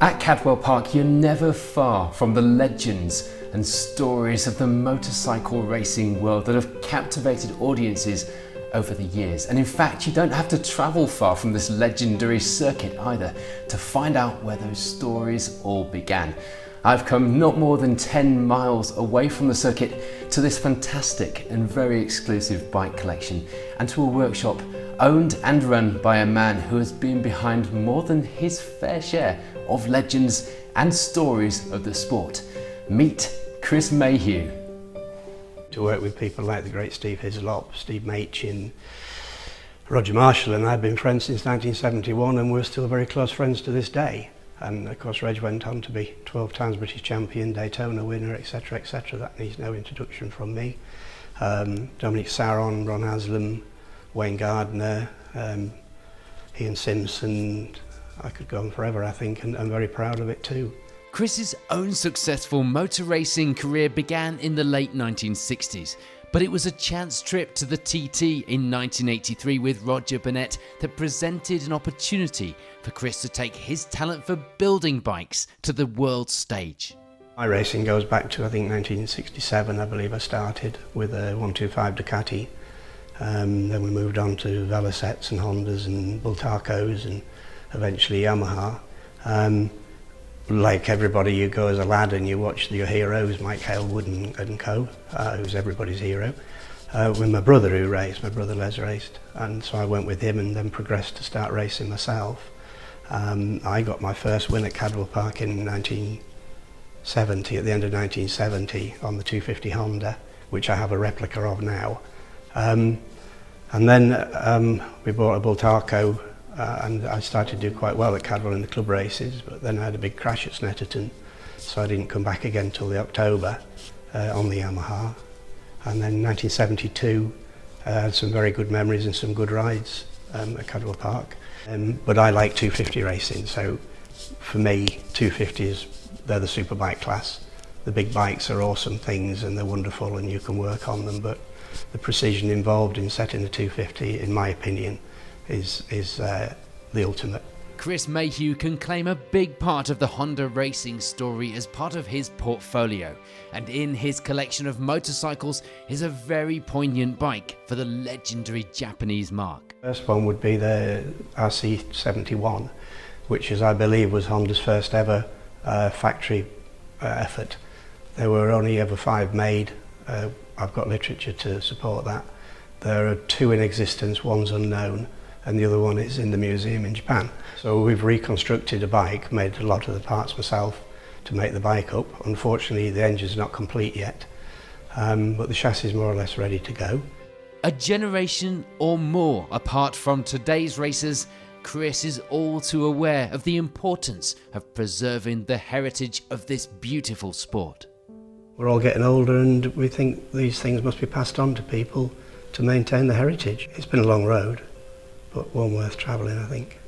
At Cadwell Park, you're never far from the legends and stories of the motorcycle racing world that have captivated audiences over the years. And in fact, you don't have to travel far from this legendary circuit either to find out where those stories all began. I've come not more than 10 miles away from the circuit to this fantastic and very exclusive bike collection and to a workshop owned and run by a man who has been behind more than his fair share of legends and stories of the sport. Meet Chris Mehew. To work with people like the great Steve Hislop, Steve Machin, Roger Marshall, and I've been friends since 1971 and we're still very close friends to this day. And of course Reg went on to be 12 times British champion, Daytona winner, etc, etc. That needs no introduction from me. Dominic Saron, Ron Haslam, Wayne Gardner, Ian Simpson. I could go on forever, I think, and I'm very proud of it too. Chris's own successful motor racing career began in the late 1960s, but it was a chance trip to the TT in 1983 with Roger Burnett that presented an opportunity for Chris to take his talent for building bikes to the world stage. My racing goes back to, I think, 1967, I believe I started with a 125 Ducati. Then we moved on to Velocets and Hondas and Bultacos and eventually Yamaha. Like everybody, you go as a lad and you watch your heroes, Mike Halewood and co, who's everybody's hero. With my brother who raced, my brother Les raced, and so I went with him and then progressed to start racing myself. I got my first win at Cadwell Park in 1970, at the end of 1970, on the 250 Honda, which I have a replica of now. And then we bought a Bultaco and I started to do quite well at Cadwell in the club races, but then I had a big crash at Snetterton, so I didn't come back again till the October on the Yamaha. And then in 1972 I had some very good memories and some good rides at Cadwell Park. But I like 250 racing, so for me 250s, they're the superbike class. The big bikes are awesome things and they're wonderful and you can work on them, but the precision involved in setting the 250, in my opinion, is the ultimate. Chris Mehew can claim a big part of the Honda racing story as part of his portfolio, and in his collection of motorcycles is a very poignant bike for the legendary Japanese marque. First one would be the RC71, which is, I believe, was Honda's first ever factory effort. There were only ever 5 made. I've got literature to support that. There are 2 in existence, one's unknown, and the other one is in the museum in Japan. So we've reconstructed a bike, made a lot of the parts myself to make the bike up. Unfortunately, the engine's not complete yet, but the chassis is more or less ready to go. A generation or more apart from today's racers, Chris is all too aware of the importance of preserving the heritage of this beautiful sport. We're all getting older and we think these things must be passed on to people to maintain the heritage. It's been a long road, but one worth travelling, I think.